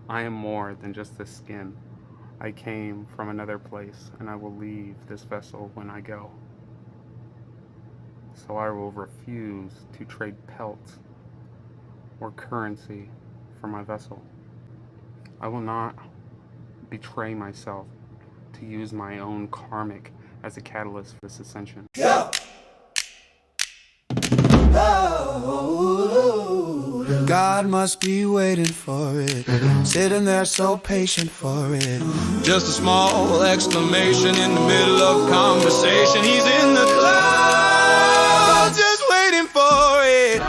I am more than just this skin. I came from another place, and I will leave this vessel when I go. So I will refuse to trade pelts or currency for my vessel. I will not betray myself to use my own karmic as a catalyst for this ascension. Go! God must be waiting for it, sitting there so patient for it. Just a small exclamation in the middle of conversation. He's in the clouds, just waiting for it.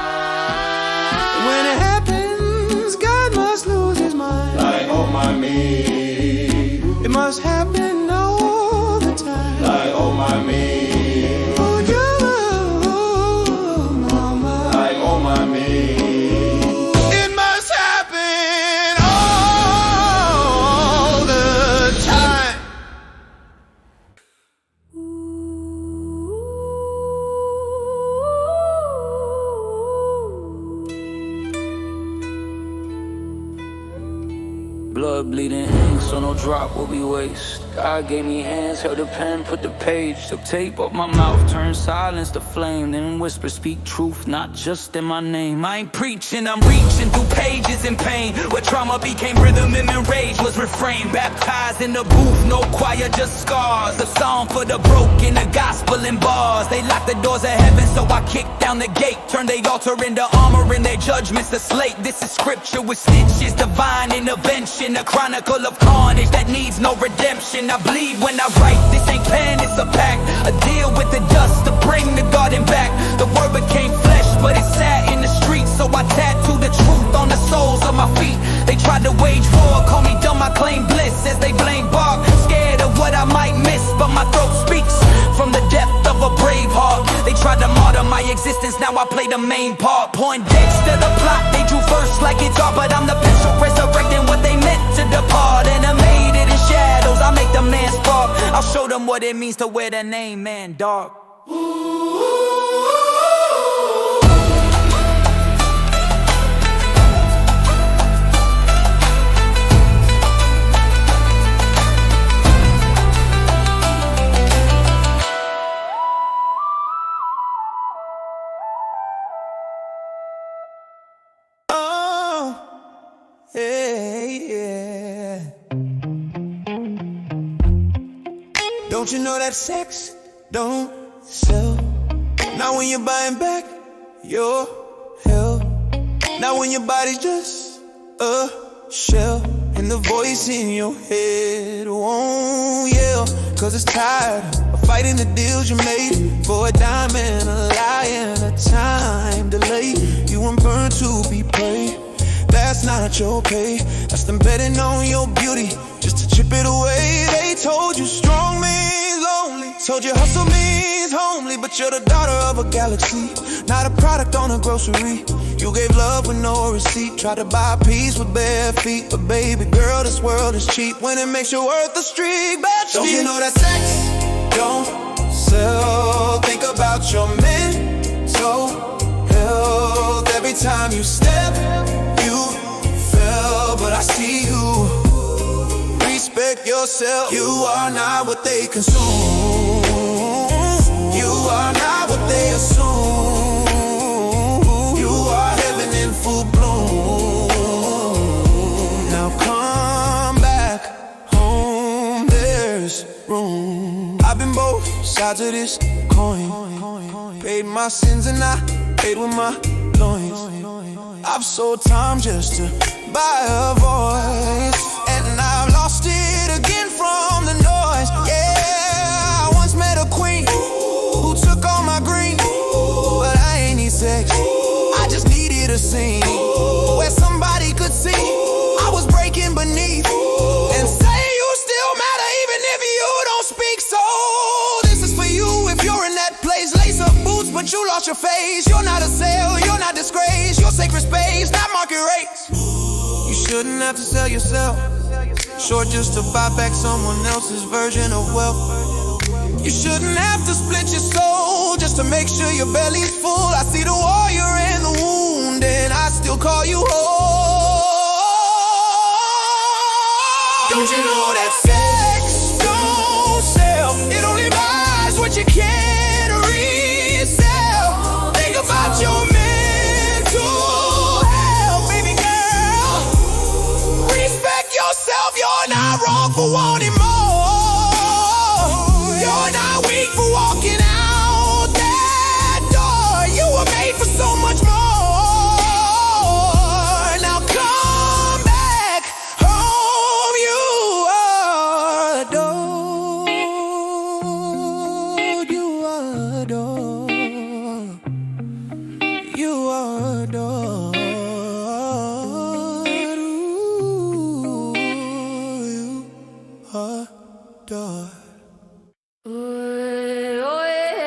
When it happens, God must lose his mind. Like, oh my me. It must happen all the time. Like, oh my me. Blood bleeding ink, so no drop will be waste. God gave me hands, held a pen, put the page. Took tape up my mouth, turned silence to flame. Then whisper, speak truth, not just in my name. I ain't preaching, I'm reaching through pages in pain. Where trauma became rhythm and rage was refrain. Baptized in the booth, no choir, just scars. The song for the broken, the gospel in bars. They locked the doors of heaven, so I kicked down the gate. Turned their altar into armor and their judgments to slate. This is scripture with stitches, divine intervention. A chronicle of carnage that needs no redemption. I bleed when I write, this ain't pen, it's a pact. A deal with the dust to bring the garden back. The word became flesh, but it sat in the streets. So I tattooed the truth on the soles of my feet. They tried to wage war, call me dumb, I claim bliss. As they blame bark, scared of what I might miss. But my throat speaks from the depth of a brave heart. They tried to martyr my existence, now I play the main part. Poindexter the plot, they drew first like it's art. But I'm the pencil resurrecting what they meant to depart. And I made it in shadows, I make the man spark. I'll show them what it means to wear the name, man, dark. Yeah. Don't you know that sex don't sell? Not when you're buying back your hell. Not when your body's just a shell. And the voice in your head won't yell. Cause it's tired of fighting the deals you made. For a dime and a lie and a time delay. You weren't burned to be prayed. That's not your pay. That's them betting on your beauty just to chip it away. They told you strong means lonely. Told you hustle means homely. But you're the daughter of a galaxy, not a product on a grocery. You gave love with no receipt. Tried to buy peace with bare feet. But baby girl, this world is cheap when it makes you worth the streak. But don't you know that sex don't sell? Think about your mental health. Every time you step, you fell, but I see you. Respect yourself. You are not what they consume. You are not what they assume. You are heaven in full bloom. Now come back home, there's room. I've been both sides of this coin. Paid my sins and I paid with my loins. I've sold time just to buy a voice, and I've lost it again from the noise. Yeah, I once met a queen who took all my green, but I ain't need sex, I just needed a scene where somebody could see I was breaking beneath and say you still matter even if you don't speak. So this is for you if you're in that place. Lace up boots, but you lost your face. You're not a sale, you're not disgrace. Your sacred space, not market rates. You shouldn't have to sell yourself short just to buy back someone else's version of wealth. You shouldn't have to split your soul just to make sure your belly's full. I see the warrior and the wound, and I still call you whole. Don't you know that sex don't sell? It only buys what you can't resell. Think about your mental health, baby girl. Respect yourself, you're not wrong for wanting more. You're not weak for walking out that door. You were made for so much more. Now come back home, you are adored. You are adored. You are adored. Ooh, you are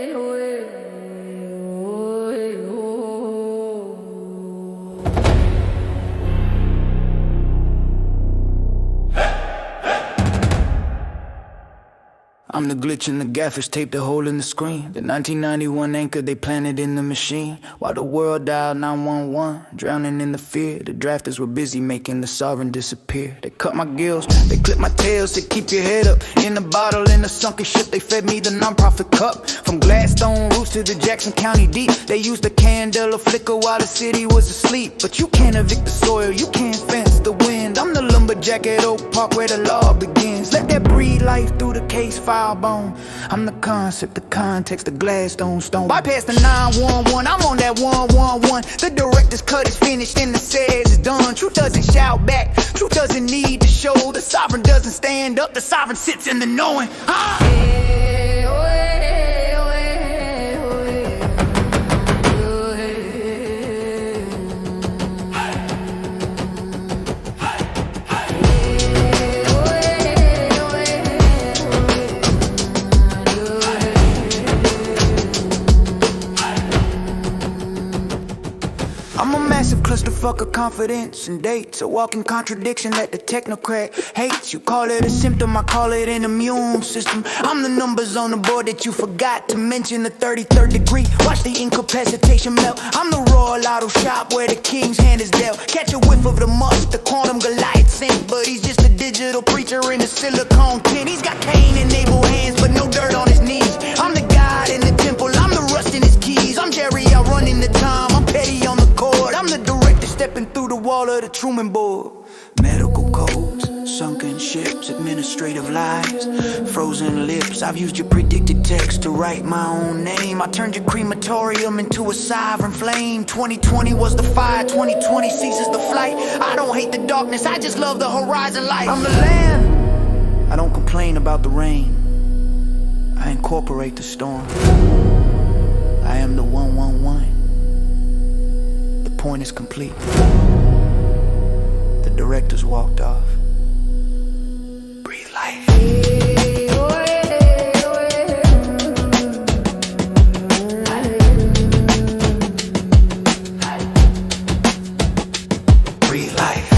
adored. I'm the glitch in the gaffers, taped a hole in the screen. The 1991 anchor, they planted in the machine. While the world dialed 911, drowning in the fear. The drafters were busy making the sovereign disappear. They cut my gills, they clip my tails to keep your head up. In the bottle, in the sunken ship, they fed me the non-profit cup. From Gladstone roots to the Jackson County deep, they used a candle to flicker while the city was asleep. But you can't evict the soil, you can't fence the wind. I'm the lumberjack at Oak Park where the law begins. Let that breathe life through the case file bone. I'm the concept, the context, the Gladstone stone. Bypass the 911, I'm on that 111. The director's cut is finished and the says it's done. Truth doesn't shout back, truth doesn't need to show. The sovereign doesn't stand up, the sovereign sits in the knowing. I'm a massive clusterfuck of confidence and dates. A walking contradiction that the technocrat hates. You call it a symptom, I call it an immune system. I'm the numbers on the board that you forgot to mention. The 33rd degree, watch the incapacitation melt. I'm the Royal Auto Shop where the king's hand is dealt. Catch a whiff of the must, the quantum Goliath sink. But he's just a digital preacher in a silicone tin. He's got Cain-enabled hands but no dirt on his knees. I'm the God in the temple, I'm the rust in his keys. I'm Jerry, I run in the time, I'm petty on the court. I'm the director stepping through the wall of the Truman Board. Medical codes, sunken ships, administrative lies, frozen lips. I've used your predicted text to write my own name. I turned your crematorium into a sovereign flame. 2020 was the fire, 2020 ceases the flight. I don't hate the darkness, I just love the horizon light. I'm the land, I don't complain about the rain, I incorporate the storm. I am the 111. The point is complete. The directors walked off. Breathe life. Breathe life.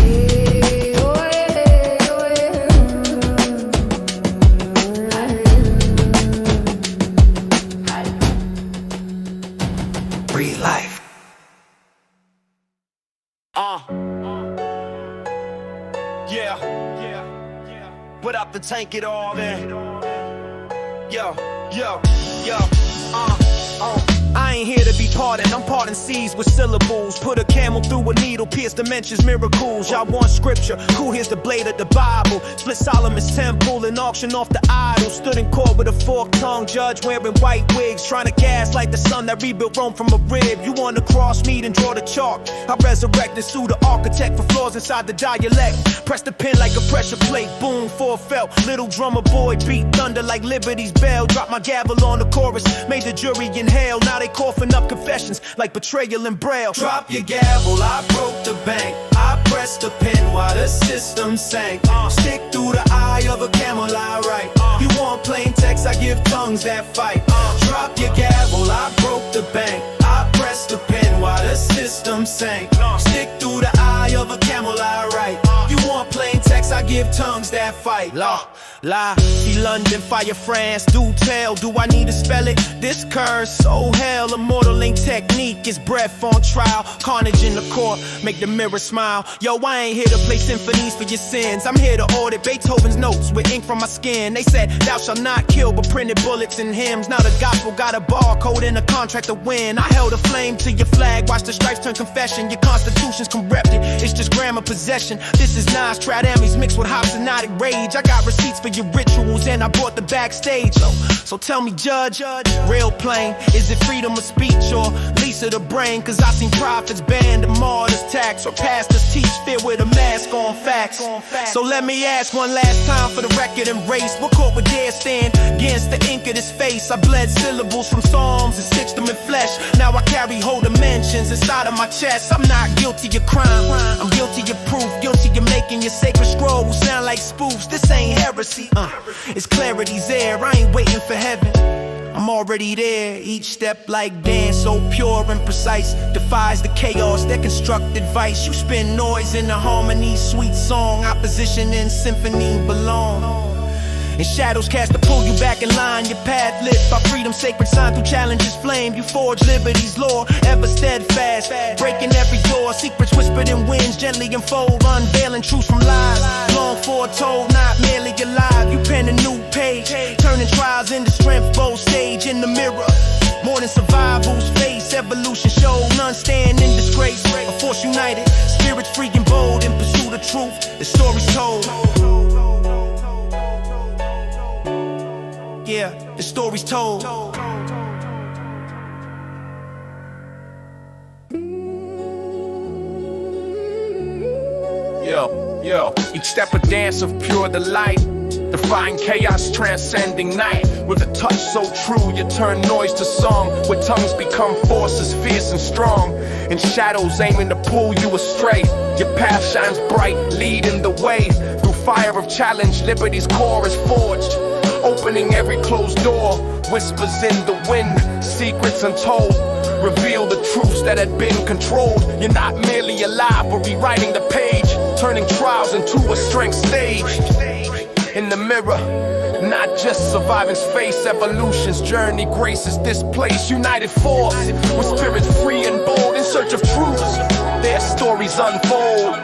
Breathe life. Yeah. Put up the tank it all in. Yo. I ain't here to be pardoned, I'm parting seas with syllables. Put a camel through a needle, pierce dimensions, miracles. Y'all want scripture, who here's the blade of the Bible? Split Solomon's temple and auction off the idol. Stood in court with a forked tongue, judge wearing white wigs, trying to gaslight the son that rebuilt Rome from a rib. You wanna cross me and draw the chalk, I resurrect and sue the architect for flaws inside the dialect. Press the pen like a pressure plate, boom, for a felt. Little drummer boy beat thunder like Liberty's bell. Drop my gavel on the chorus, made the jury inhale. Now they coughing up confessions like betrayal and braille. Drop your gavel, I broke the bank. I pressed the pen while the system sank. Stick through the eye of a camel, I write. You want plain text, I give tongues that fight. Drop your gavel, I broke the bank. I pressed the pen while the system sank. Stick through the eye of a camel, I write. You want plain text, I give tongues that fight. Law. lie. See London, fire France, do tell. Do I need to spell it? This curse, oh hell, immortal ain't technique. It's breath on trial, carnage in the court, make the mirror smile. Yo, I ain't here to play symphonies for your sins. I'm here to audit Beethoven's notes with ink from my skin. They said, thou shalt not kill, but printed bullets and hymns. Now the gospel got a barcode and a contract to win. I held a flame to your flag, watch the stripes turn confession. Your constitution's corrupted, it's just grammar possession. This is Nas, Tradamies mixed with hypnotic rage. I got receipts for your rituals and I brought the backstage. So tell me, judge, real plain, is it freedom of speech or lease of the brain? Cause I seen prophets banned, the martyrs tax, or pastors teach fit with a mask on facts. So let me ask one last time for the record and race. What court would dare stand against the ink of this face? I bled syllables from psalms and stitched them in flesh. Now I carry whole dimensions inside of my chest. I'm not guilty of crime, I'm guilty of proof. Guilty of making your sacred scrolls sound like spoofs. This ain't heresy, it's clarity's there. I ain't waiting for heaven, I'm already there. Each step like dance, so pure and precise, defies the chaos that constructed vice. You spin noise in a harmony, sweet song, opposition and symphony belong. And shadows cast to pull you back in line. Your path lit by freedom's sacred sign. Through challenges flame, you forge liberty's law, ever steadfast, breaking every door. Secrets whispered in winds gently unfold, unveiling truths from lies long foretold, not merely alive. You pen a new page, turning trials into strength. Bold stage in the mirror, more than survival's face. Evolution show, none stand in disgrace. A force united, spirits free and bold in pursuit of truth. The story's told. Yeah, the story's told. Yo, each step a dance of pure delight, defying chaos, transcending night. With a touch so true, you turn noise to song, where tongues become forces fierce and strong, and shadows aiming to pull you astray. Your path shines bright, leading the way. Through fire of challenge, liberty's core is forged, opening every closed door. Whispers in the wind, secrets untold, reveal the truths that had been controlled. You're not merely alive, but rewriting the page, turning trials into a strength stage. In the mirror, not just surviving's face, evolution's journey graces this place. United force, with spirits free and bold, in search of truths, their stories unfold.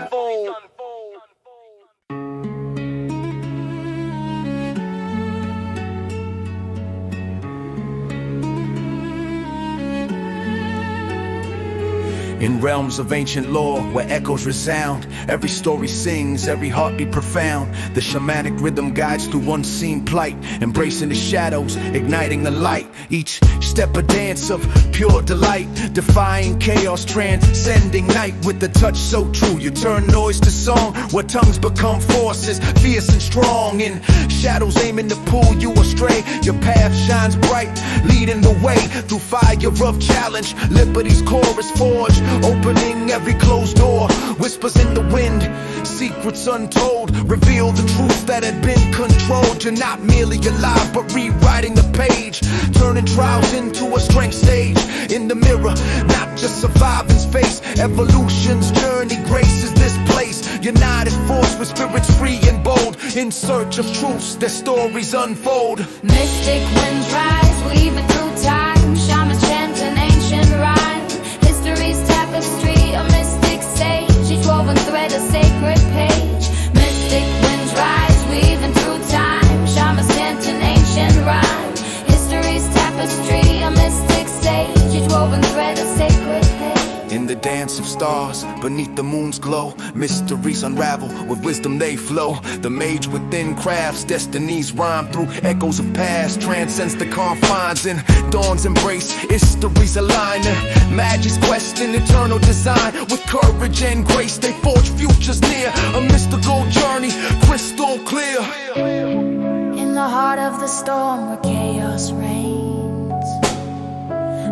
In realms of ancient lore, where echoes resound, every story sings, every heartbeat profound. The shamanic rhythm guides through unseen plight, embracing the shadows, igniting the light. Each step a dance of pure delight, defying chaos, transcending night. With the touch so true, you turn noise to song, where tongues become forces, fierce and strong. In shadows aiming to pull you astray, your path shines bright, leading the way. Through fire of challenge, liberty's core is forged, opening every closed door. Whispers in the wind, secrets untold, reveal the truth that had been controlled. You're not merely alive, but rewriting the page, turning trials into a strength stage. In the mirror, not just surviving's face, evolution's journey graces this place. United force with spirits free and bold, in search of truths, their stories unfold. Mystic winds rise, weaving through time. Shamans chant an ancient rhyme. History's tapestry, a mystic sage. Each woven thread, a sacred page. Mystic winds rise, weaving through time. Shamans chant an ancient rhyme. History's tapestry, a mystic sage. Each woven thread, a sacred page. In the dance of stars, beneath the moon's glow, mysteries unravel, with wisdom they flow. The mage within crafts, destinies rhyme through echoes of past, transcends the confines. In dawn's embrace, history's aligning, magic's quest in eternal design. With courage and grace, they forge futures near, a mystical journey, crystal clear. In the heart of the storm where chaos reigns,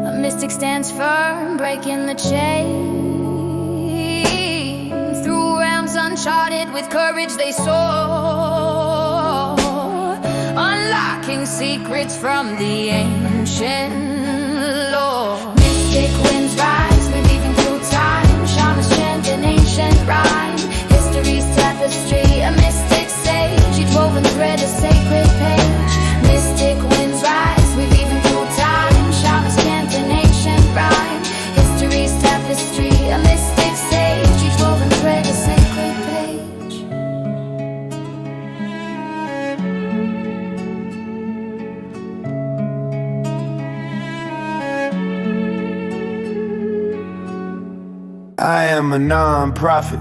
a mystic stands firm, breaking the chains. Through realms uncharted, with courage they soar, unlocking secrets from the ancient lore. Mystic winds rise, weaving through time. Shamans chant an ancient rhyme. History's tapestry, a mystic sage. Each woven thread, a sacred a non-profit.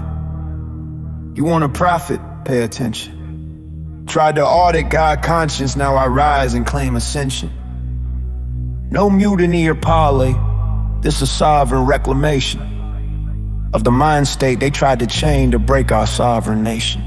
You want to profit? Pay attention. Tried to audit God conscience, now I rise and claim ascension. No mutiny or parley, this a sovereign reclamation of the mind state they tried to chain to break our sovereign nation.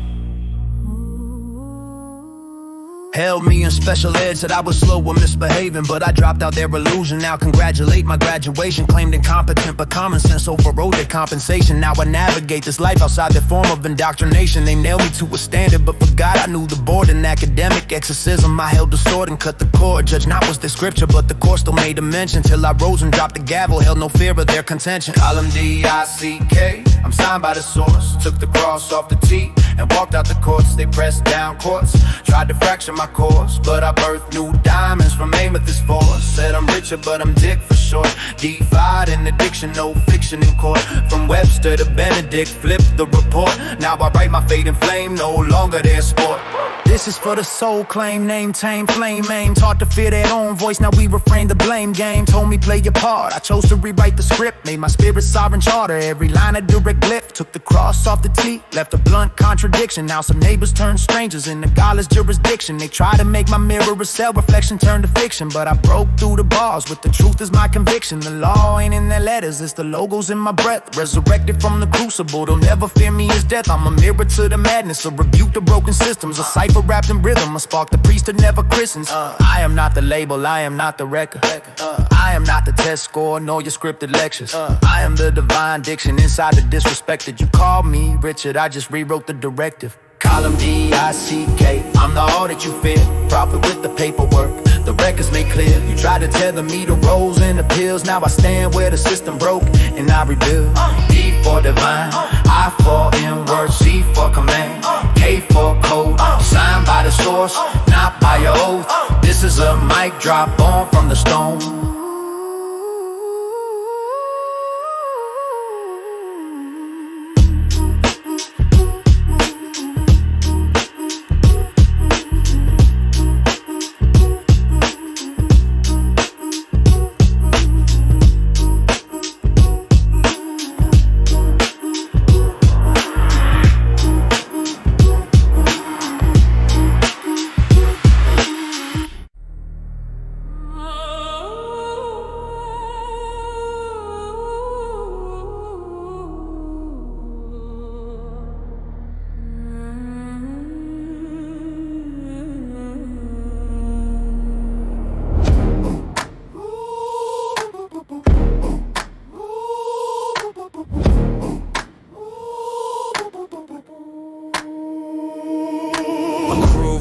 Held me in special ed, said I was slow or misbehaving, but I dropped out their illusion. Now congratulate my graduation, claimed incompetent, but common sense overrode their compensation. Now I navigate this life outside their form of indoctrination. They nailed me to a standard, but forgot I knew the board. In academic exorcism, I held the sword and cut the cord. Judge not was the scripture, but the court still made a mention. Till I rose and dropped the gavel, held no fear of their contention. Call him D-I-C-K, I'm signed by the source. Took the cross off the T and walked out the courts. They pressed down courts, tried to fracture my course, but I birthed new diamonds from amethyst force. Said I'm richer, but I'm dick for short. Defied in addiction, no fiction in court. From Webster to Benedict, flipped the report. Now I write my fate in flame, no longer their sport. This is for the soul claim, name tame, flame aim. Taught to fear their own voice, now we refrain the blame game. Told me play your part, I chose to rewrite the script. Made my spirit sovereign charter, every line a direct glyph. Took the cross off the T, left a blunt contradiction. Now some neighbors turn strangers in the godless jurisdiction. They try to make my mirror a cell reflection turn to fiction, but I broke through the bars with the truth as my conviction. The law ain't in their letters, it's the logos in my breath. Resurrected from the crucible, they'll never fear me as death. I'm a mirror to the madness, a rebuke to broken systems, a cipher wrapped in rhythm, a spark the priest that never christens. I am not the label, I am not the record. I am not the test score, nor your scripted lectures. I am the divine diction inside the disrespected. You called me Richard, I just rewrote the directive. Call him D-I-C-K, I'm the all that you fear. Profit with the paperwork, the records made clear. You tried to tether me to rolls and the pills. Now I stand where the system broke and I rebuild. D for divine, I for inward, C for command, K for code. Signed by the source, not by your oath. This is a mic drop born from the stone.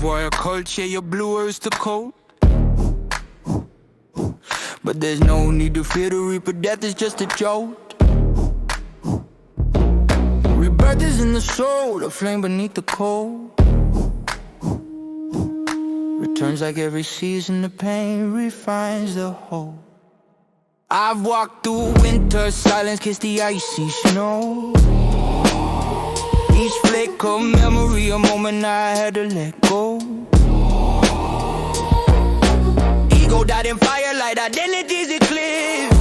Royal culture, your blue earth's the cold. But there's no need to fear the reaper, death is just a jolt. Rebirth is in the soul, the flame beneath the cold. Returns like every season, the pain refines the whole. I've walked through winter, silence kissed the icy snow. Each flick of memory, a moment I had to let go. Ego died in firelight, identity's eclipse.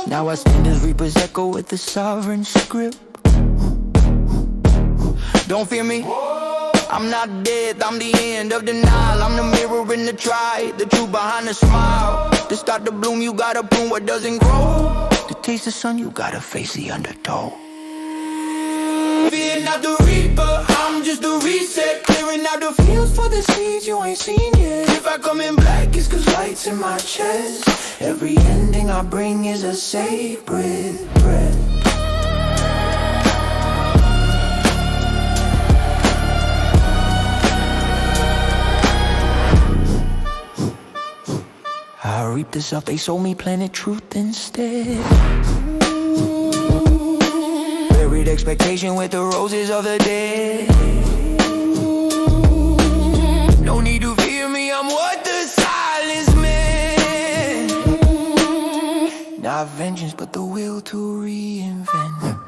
Now I stand as reaper's echo with the sovereign script. Don't fear me, I'm not dead, I'm the end of denial. I'm the mirror in the tribe, the truth behind the smile. To start to bloom, you gotta prune what doesn't grow. To taste the sun, you gotta face the undertow. Fear not the reaper, I'm just a reset. Clearing out the fields for the seeds you ain't seen yet. If I come in black, it's cause light's in my chest. Every ending I bring is a sacred breath. I reap the stuff they sold me, planet truth instead. Buried expectation with the roses of the dead. No need to fear me, I'm what the silence meant. Not vengeance, but the will to reinvent.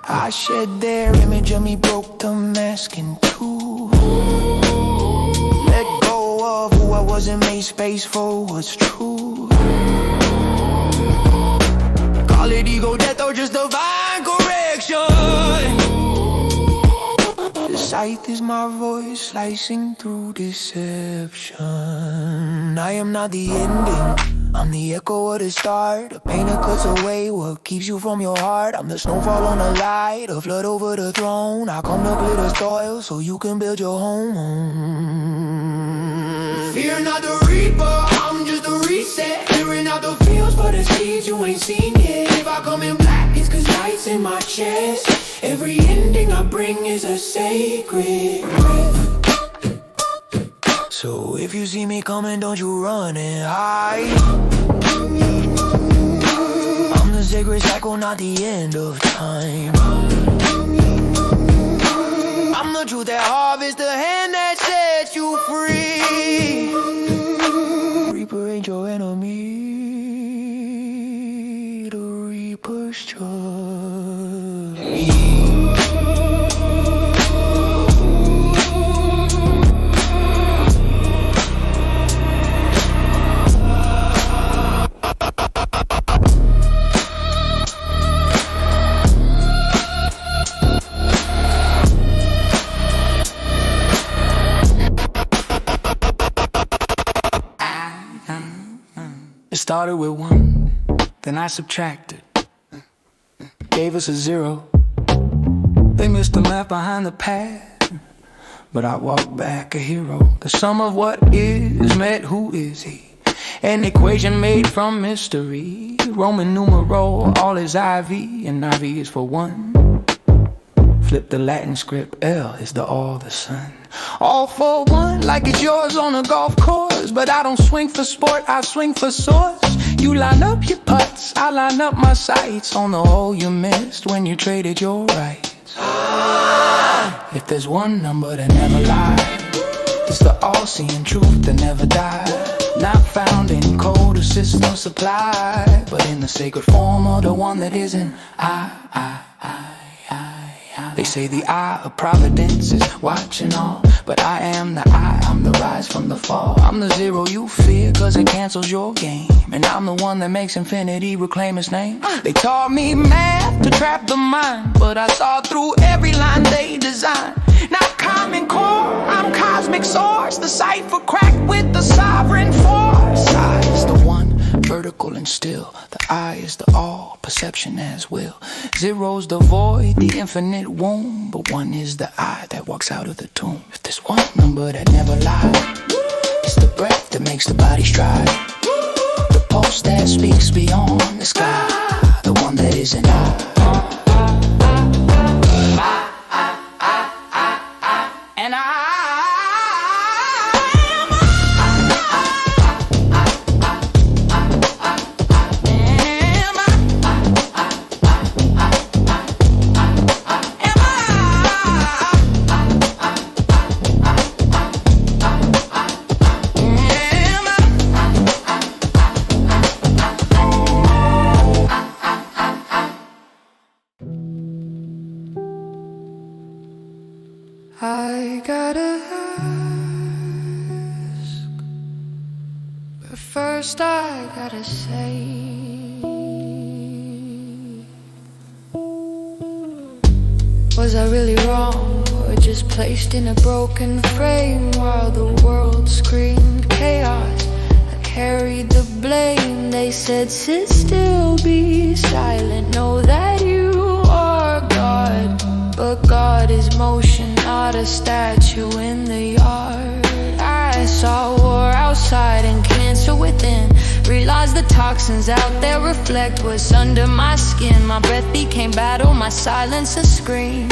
I shed their image of me, broke the mask in two. Let go of who I was and made space for what's true. Call it ego death. or just divine correction. The scythe is my voice slicing through deception. I am not the ending, I'm the echo of the start. The pain that cuts away what keeps you from your heart. I'm the snowfall on the light, a flood over the throne. I come to clear the soil so you can build your home. Fear not the reaper, I'm just a reset. Clearing out the fields for the seeds you ain't seen yet. If I come in black, it's cause light's in my chest. Every ending I bring is a sacred breath. So if you see me coming, don't you run and hide. I'm the sacred cycle, not the end of time. I'm the truth that harvests, the hand that sets you free. Reaper ain't your enemy. The Reaper's just me. It started with 1, then I subtracted, gave us a 0. They missed and left behind the past, but I walked back a hero. The sum of what is met who is he, an equation made from mystery. Roman numeral, all is IV, and IV is for 1. Flip the Latin script, L is the all the sun. All for 1, like it's yours on a golf course. But I don't swing for sport, I swing for source. You line up your putts, I line up my sights on the hole you missed when you traded your rights. If there's one number that never lies, it's the all-seeing truth that never dies. Not found in code or system supply, but in the sacred form of the one that isn't I. They say the eye of providence is watching all, but I am the eye, I'm the rise from the fall. I'm the 0 you fear, cause it cancels your game. And I'm the one that makes infinity reclaim its name. They taught me math to trap the mind, but I saw through every line they designed. Not common core, I'm cosmic source, the cipher cracked with the sovereign force. I is the one, vertical and still. The I is the all, perception as will. 0's the void, the infinite womb, but 1 is the I that walks out of the tomb. If there's one number that never lies, it's the breath that makes the body strive. The pulse that speaks beyond the sky, the one that isn't I. And I gotta ask, but first I gotta say, was I really wrong, or just placed in a broken frame while the world screamed chaos? I carried the blame. They said, sit still, be silent, know that you are God. But God is motion, not a statue in the yard. I saw war outside and cancer within. Realized the toxins out there reflect what's under my skin. My breath became battle, my silence a scream.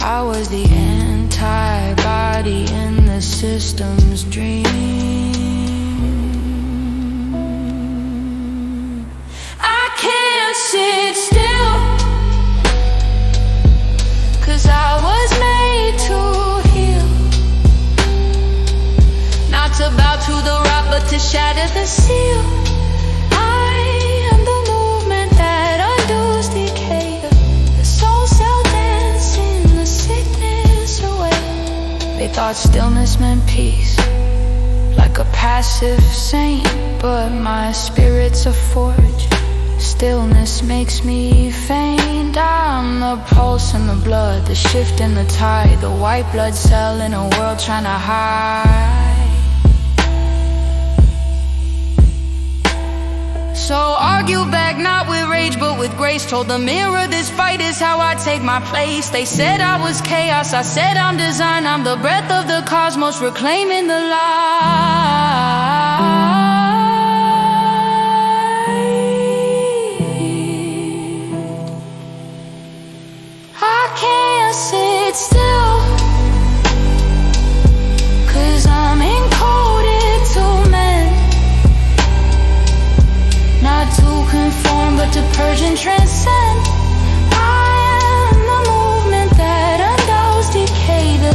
I was the antibody in the system's dream. I can't sit still, 'cause I was made to heal. Not to bow to the rock, but to shatter the seal. I am the movement that undoes decay. The soul cell dancing the sickness away. They thought stillness meant peace, like a passive saint. But my spirit's a forge, Stillness makes me faint. I'm the pulse in the blood, the shift in the tide, the white blood cell in a world trying to hide. So argue back, not with rage but with grace. Told the mirror this fight is how I take my place. They said I was chaos, I said I'm design. I'm the breath of the cosmos, reclaiming the light. I can't sit still, 'cause I'm encoded to mend. Not to conform, but to purge and transcend. I am the movement that undoes decay, the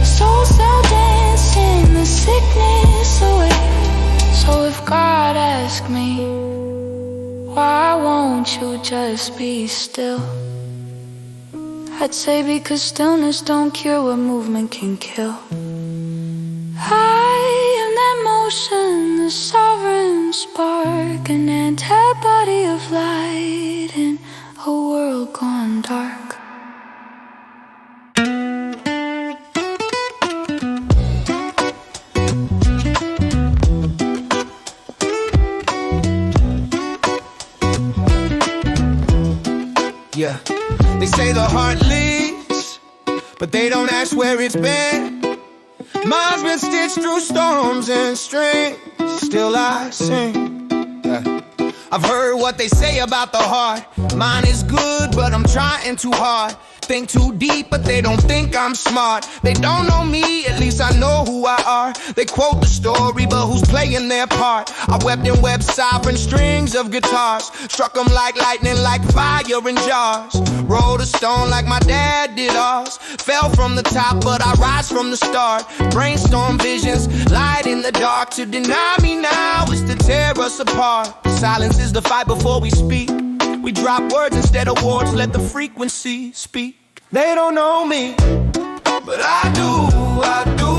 soul cell dancing the sickness away. So if God asked me, why won't you just be still? I'd say because stillness don't cure what movement can kill. I am that motion, the sovereign spark, an antibody of light in a world gone dark. Yeah, they say the heart leads, but they don't ask where it's been. Mine's been stitched through storms and strings, still I sing. Yeah. I've heard what they say about the heart. Mine is good, but I'm trying too hard. Think too deep, but they don't think I'm smart. They don't know me, at least I know who I are. They quote the story, but who's playing their part? I wept and wept sovereign strings of guitars. Struck them like lightning, like fire in jars. Rolled a stone like my dad did ours. Fell from the top, but I rise from the start. Brainstorm visions, light in the dark. To deny me now is to tear us apart. Silence is the fight before we speak. We drop words instead of words, let the frequency speak. They don't know me, but I do, I do.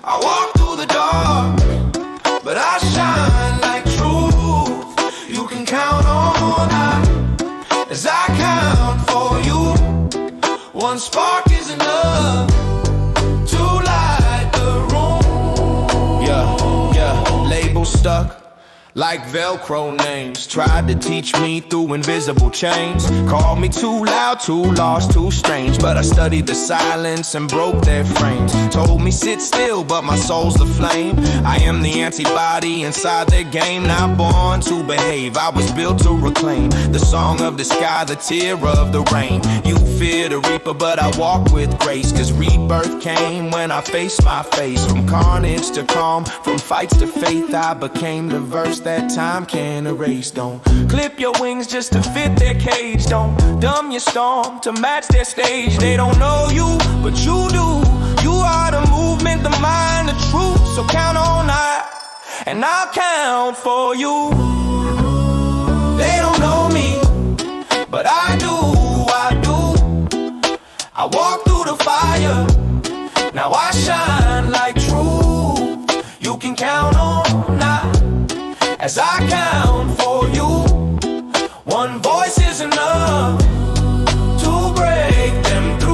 I walk through the dark, but I shine like truth. You can count on I, as I count for you. One spark is enough to light the room. Yeah, label stuck like Velcro names. Tried to teach me through invisible chains. Called me too loud, too lost, too strange. But I studied the silence and broke their frames. Told me sit still, but my soul's the flame. I am the antibody inside their game. Not born to behave, I was built to reclaim the song of the sky, the tear of the rain. You fear the reaper, but I walk with grace. 'Cause rebirth came when I faced my face. From carnage to calm, from fights to faith, I became the verse that time can't erase. Don't clip your wings just to fit their cage. Don't dumb your storm to match their stage. They don't know you, but you do. You are the movement, the mind, the truth. So count on I, and I'll count for you. They don't know me, but I do, I do. I walk through the fire, now I shine like truth. You can count on I, as I count for you. One voice is enough to break them through.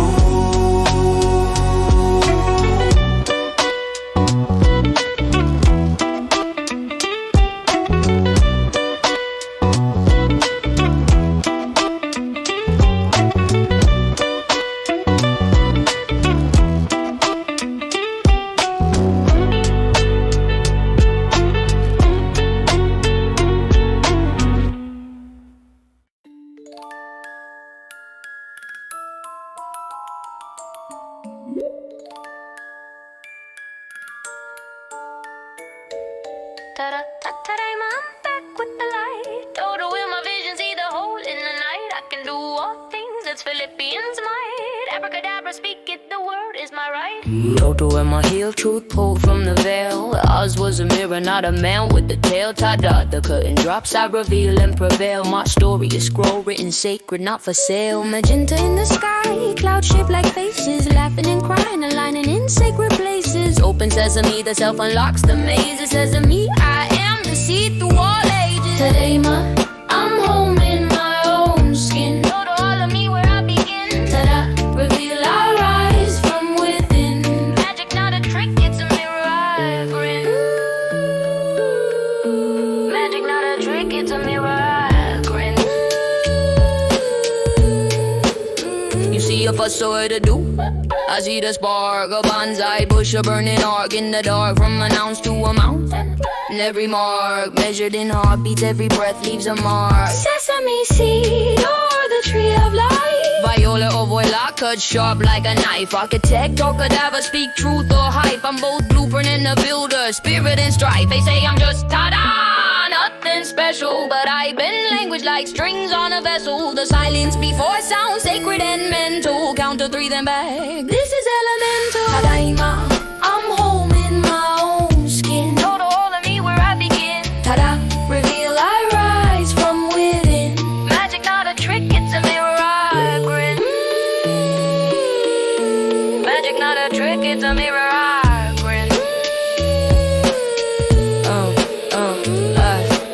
Ta-da-ta-ta-da, I'm back with the light. Total will my vision see the hole in the night. I can do all things, it's Philippians might. Abracadabra, speak it, the word is my right. Toto in my heel, truth pulled from the veil. Oz was a mirror, not a man with the tail. Ta-da, the curtain drops, I reveal and prevail. My story is scroll written sacred, not for sale. Magenta in the sky, cloud shaped like faces. Laughing and crying, aligning in sacred places. Open sesame, the self unlocks the maze. It says of me, I am the seed through all ages. Today, home in my own skin. Know to all of me where I begin. Ta-da, reveal I rise from within. Magic not a trick, it's a mirror I grin. Magic not a trick, it's a mirror I grin. You see a fuss so to do. I see the spark, a bonsai bush, a burning arc in the dark, from an ounce to a mountain. And every mark, measured in heartbeats, every breath leaves a mark. Sesame seed, or the tree of life. Viola or voila, cut sharp like a knife. Architect or cadaver, speak truth or hype. I'm both blueprint and a builder, spirit and strife. They say I'm just ta-da, nothing special, but I bend language like strings on a vessel. The silence before sound, sacred and mental. Count to three, then back. This is elemental. Tadaima, I'm home in my own skin. Know to all of me where I begin. Ta-da, reveal I rise from within. Magic not a trick, it's a mirror I grin. Magic not a trick, it's a mirror I grin.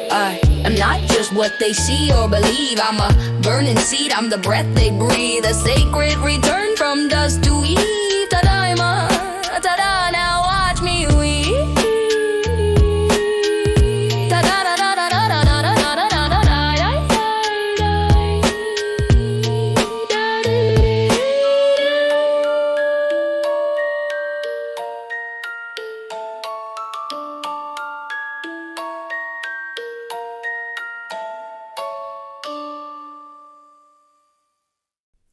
I am not just what they see or believe. I'm a burning seed, I'm the breath they breathe. A sacred return from dust to Eve. Ta-da, ta-da, now watch me weave.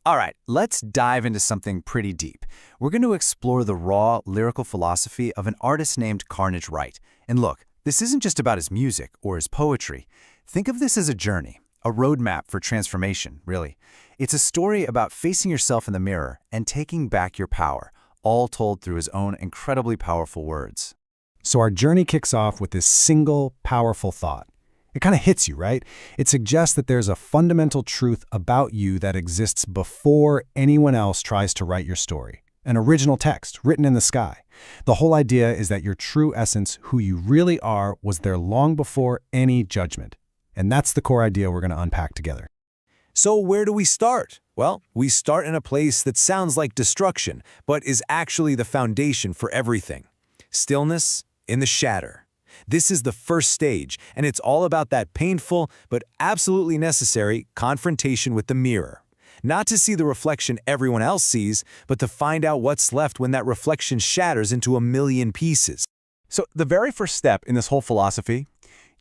All right, let's dive into something pretty deep. We're going to explore the raw, lyrical philosophy of an artist named Carnage Wright. And look, this isn't just about his music or his poetry. Think of this as a journey, a roadmap for transformation, really. It's a story about facing yourself in the mirror and taking back your power, all told through his own incredibly powerful words. So our journey kicks off with this single, powerful thought. It kind of hits you, right? It suggests that there's a fundamental truth about you that exists before anyone else tries to write your story. An original text written in the sky. The whole idea is that your true essence, who you really are, was there long before any judgment. And that's the core idea we're going to unpack together. So where do we start? Well, we start in a place that sounds like destruction, but is actually the foundation for everything. Stillness in the shatter. This is the first stage, and it's all about that painful but absolutely necessary confrontation with the mirror. Not to see the reflection everyone else sees, but to find out what's left when that reflection shatters into a million pieces. So the very first step in this whole philosophy,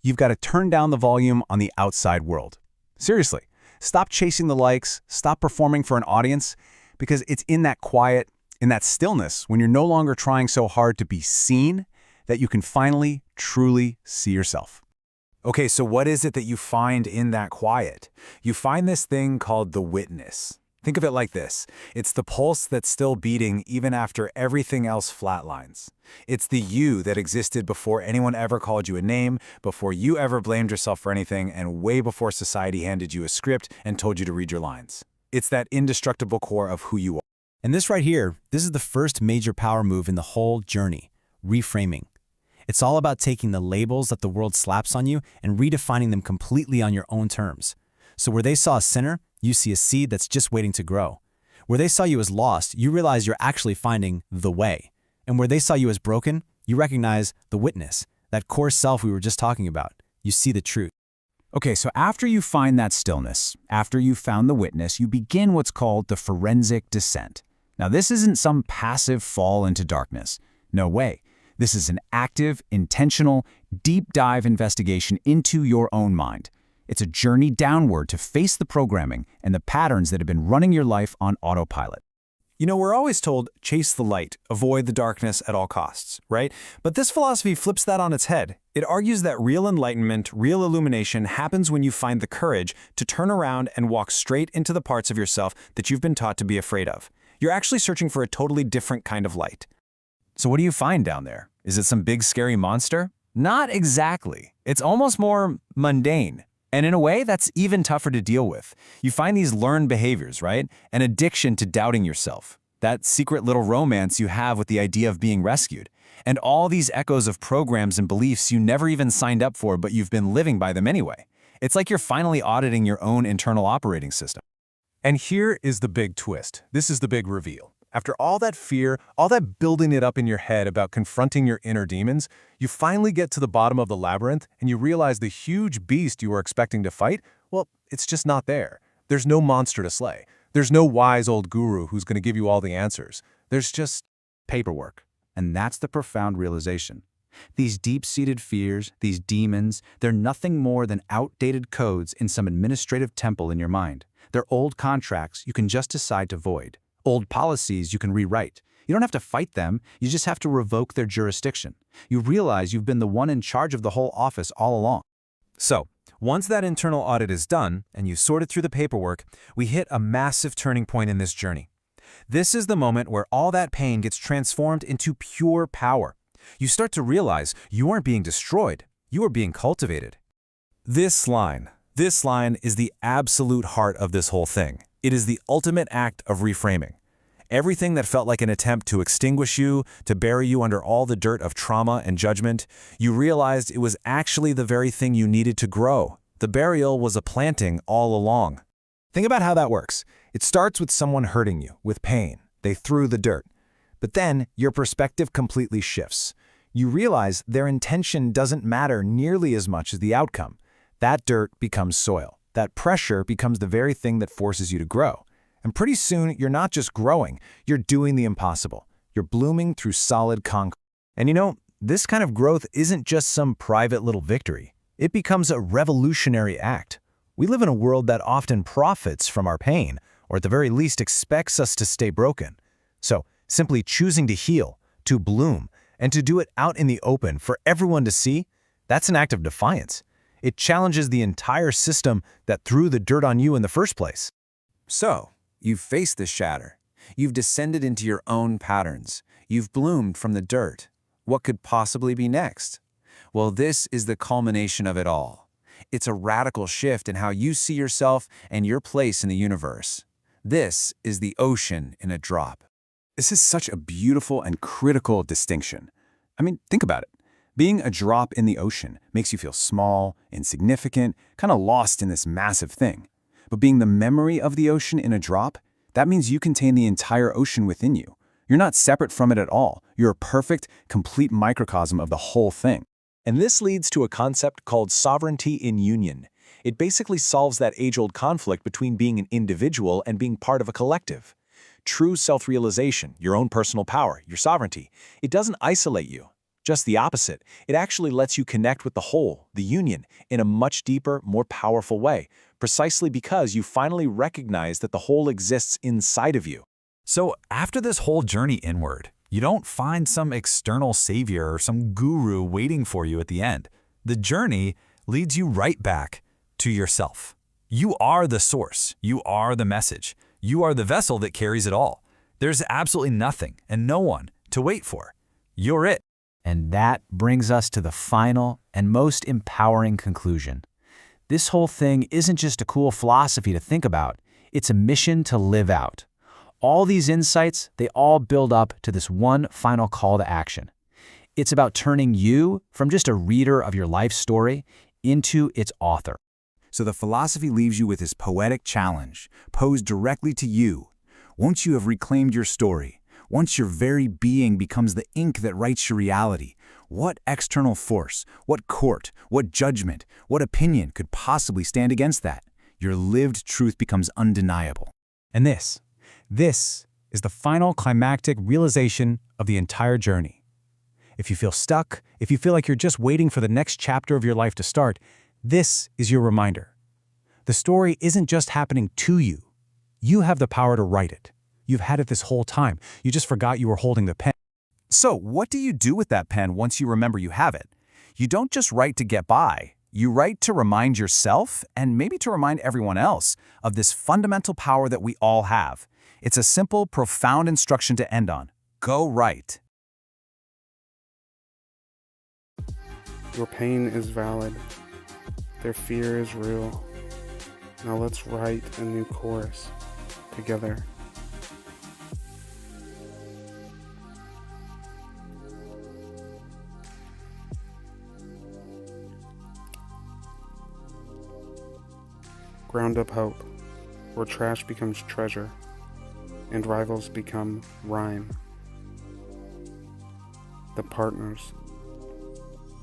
you've got to turn down the volume on the outside world. Seriously, stop chasing the likes, stop performing for an audience, because it's in that quiet, in that stillness, when you're no longer trying so hard to be seen, that you can finally, truly see yourself. Okay, so what is it that you find in that quiet? You find this thing called the witness. Think of it like this. It's the pulse that's still beating even after everything else flatlines. It's the you that existed before anyone ever called you a name, before you ever blamed yourself for anything, and way before society handed you a script and told you to read your lines. It's that indestructible core of who you are. And this right here, this is the first major power move in the whole journey, reframing. It's all about taking the labels that the world slaps on you and redefining them completely on your own terms. So where they saw a sinner, you see a seed that's just waiting to grow. Where they saw you as lost, you realize you're actually finding the way. And where they saw you as broken, you recognize the witness, that core self we were just talking about. You see the truth. Okay, so after you find that stillness, after you've found the witness, you begin what's called the forensic descent. Now, this isn't some passive fall into darkness. No way. This is an active, intentional, deep dive investigation into your own mind. It's a journey downward to face the programming and the patterns that have been running your life on autopilot. You know, we're always told, chase the light, avoid the darkness at all costs, right? But this philosophy flips that on its head. It argues that real enlightenment, real illumination happens when you find the courage to turn around and walk straight into the parts of yourself that you've been taught to be afraid of. You're actually searching for a totally different kind of light. So what do you find down there? Is it some big scary monster? Not exactly. It's almost more mundane. And in a way, that's even tougher to deal with. You find these learned behaviors, right? An addiction to doubting yourself. That secret little romance you have with the idea of being rescued. And all these echoes of programs and beliefs you never even signed up for, but you've been living by them anyway. It's like you're finally auditing your own internal operating system. And here is the big twist. This is the big reveal. After all that fear, all that building it up in your head about confronting your inner demons, you finally get to the bottom of the labyrinth and you realize the huge beast you were expecting to fight, well, it's just not there. There's no monster to slay. There's no wise old guru who's going to give you all the answers. There's just paperwork. And that's the profound realization. These deep-seated fears, these demons, they're nothing more than outdated codes in some administrative temple in your mind. They're old contracts you can just decide to void. Old policies you can rewrite. You don't have to fight them, you just have to revoke their jurisdiction. You realize you've been the one in charge of the whole office all along. So, once that internal audit is done and you sorted through the paperwork, we hit a massive turning point in this journey. This is the moment where all that pain gets transformed into pure power. You start to realize you aren't being destroyed, you are being cultivated. This line is the absolute heart of this whole thing. It is the ultimate act of reframing. Everything that felt like an attempt to extinguish you, to bury you under all the dirt of trauma and judgment, you realized it was actually the very thing you needed to grow. The burial was a planting all along. Think about how that works. It starts with someone hurting you, with pain. They threw the dirt. But then your perspective completely shifts. You realize their intention doesn't matter nearly as much as the outcome. That dirt becomes soil. That pressure becomes the very thing that forces you to grow. And pretty soon, you're not just growing, you're doing the impossible. You're blooming through solid concrete. And you know, this kind of growth isn't just some private little victory. It becomes a revolutionary act. We live in a world that often profits from our pain, or at the very least expects us to stay broken. So, simply choosing to heal, to bloom, and to do it out in the open for everyone to see, that's an act of defiance. It challenges the entire system that threw the dirt on you in the first place. So, you've faced the shatter. You've descended into your own patterns. You've bloomed from the dirt. What could possibly be next? Well, this is the culmination of it all. It's a radical shift in how you see yourself and your place in the universe. This is the ocean in a drop. This is such a beautiful and critical distinction. I mean, think about it. Being a drop in the ocean makes you feel small, insignificant, kind of lost in this massive thing. But being the memory of the ocean in a drop, that means you contain the entire ocean within you. You're not separate from it at all. You're a perfect, complete microcosm of the whole thing. And this leads to a concept called sovereignty in union. It basically solves that age-old conflict between being an individual and being part of a collective. True self-realization, your own personal power, your sovereignty, it doesn't isolate you. Just the opposite. It actually lets you connect with the whole, the union, in a much deeper, more powerful way, precisely because you finally recognize that the whole exists inside of you. So after this whole journey inward, you don't find some external savior or some guru waiting for you at the end. The journey leads you right back to yourself. You are the source. You are the message. You are the vessel that carries it all. There's absolutely nothing and no one to wait for. You're it. And that brings us to the final and most empowering conclusion. This whole thing isn't just a cool philosophy to think about, it's a mission to live out. All these insights, they all build up to this one final call to action. It's about turning you from just a reader of your life story into its author. So the philosophy leaves you with this poetic challenge, posed directly to you. Once you have reclaimed your story, once your very being becomes the ink that writes your reality, what external force, what court, what judgment, what opinion could possibly stand against that? Your lived truth becomes undeniable. And this is the final climactic realization of the entire journey. If you feel stuck, if you feel like you're just waiting for the next chapter of your life to start, this is your reminder. The story isn't just happening to you. You have the power to write it. You've had it this whole time. You just forgot you were holding the pen. So what do you do with that pen once you remember you have it? You don't just write to get by. You write to remind yourself, and maybe to remind everyone else, of this fundamental power that we all have. It's a simple, profound instruction to end on. Go write. Your pain is valid. Their fear is real. Now let's write a new chorus together. Ground up hope, where trash becomes treasure, and rivals become rhyme. The partners,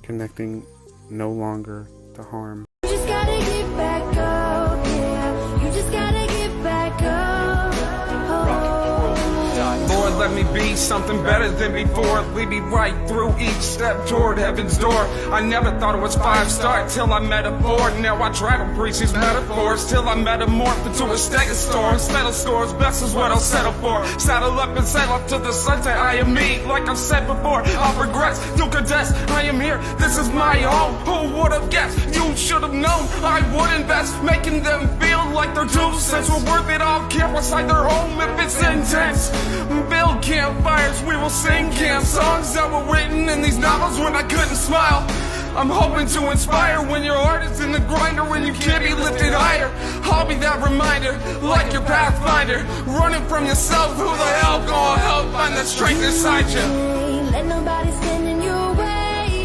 connecting no longer to harm. You just gotta get back up, yeah. You just gotta get back up. Lord, let me be something better than before. Lead me right through each step toward heaven's door. I never thought it was 5-star till I met a 4. Now I try to preach these metaphors till I metamorph into a stegosaur. Settle scores, best is what I'll settle for. Saddle up and sail up to the sunset. I am me, like I've said before. I'll regress, you'll contest. I am here, this is my home. Who would have guessed? You should have known. I would invest, making them feel like their 2 cents were worth it. I'll camp beside their home if it's intense. Build campfires, we will sing camp songs that were written in these novels when I couldn't smile. I'm hoping to inspire when your heart is in the grinder, when you can't be lifted higher. I'll be that reminder, like your pathfinder. Running from yourself, who the hell gonna help find the strength inside you? Let nobody stand in your way.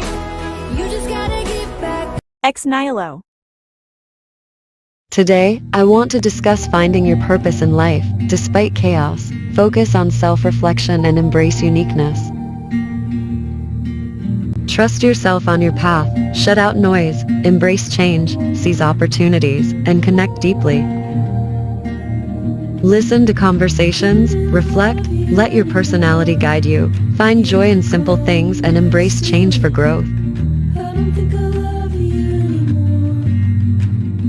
You just gotta get back. Ex Nihilo. Today, I want to discuss finding your purpose in life, despite chaos. Focus on self-reflection and embrace uniqueness. Trust yourself on your path, shut out noise, embrace change, seize opportunities, and connect deeply. Listen to conversations, reflect, let your personality guide you, find joy in simple things and embrace change for growth. I don't think I love you anymore.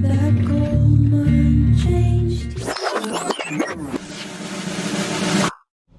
That gold mine changed.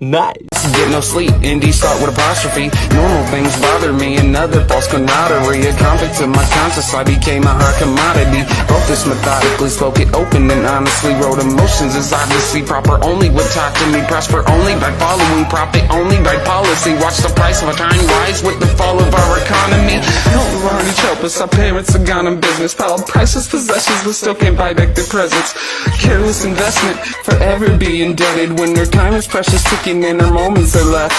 Nice. Get no sleep, indie start with apostrophe. Normal things bother me, another false camaraderie. A convict to my conscience, I became a hot commodity. Wrote this methodically, spoke it open and honestly. Wrote emotions as obviously proper, only what taught to me. Prosper only by following, profit only by policy. Watch the price of a time rise with the fall of our economy. No already help us, our parents are gone in business. Piled priceless possessions, but still can't buy back their presents. Careless investment, forever be indebted. When their time is precious, ticking in our moments are left.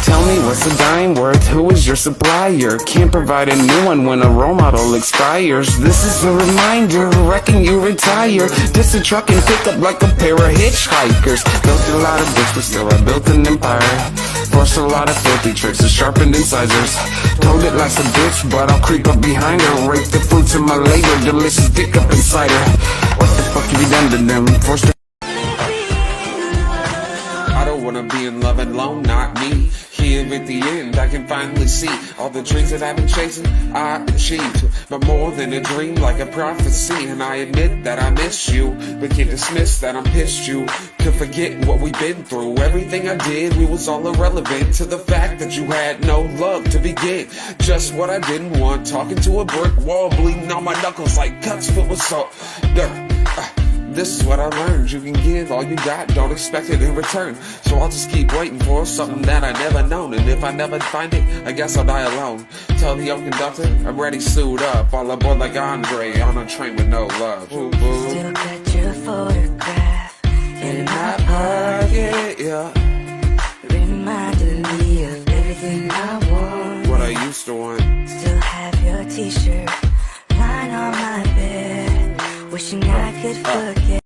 Tell me what's a dime worth? Who is your supplier? Can't provide a new one when a role model expires. This is a reminder, reckon you retire. Just a truck and pick up like a pair of hitchhikers. Built a lot of bricks, but still I built an empire. Forced a lot of filthy tricks and sharpened incisors. Told it like a bitch, but I'll creep up behind her. Rape the fruits of my labor, delicious dick up inside her. What the fuck have you done to them? Forced to I don't wanna be in love alone, not me. Here at the end, I can finally see all the dreams that I've been chasing, I achieved. But more than a dream, like a prophecy. And I admit that I miss you, but can't dismiss that I'm pissed you could forget what we've been through. Everything I did, we was all irrelevant to the fact that you had no love to begin. Just what I didn't want, talking to a brick wall, bleeding on my knuckles like cuts filled with salt. This is what I learned, you can give all you got, don't expect it in return. So I'll just keep waiting for something that I never known. And if I never find it, I guess I'll die alone. Tell the old conductor, I'm ready suit up. All aboard like Andre, on a train with no love. Ooh, ooh. Still got your photograph.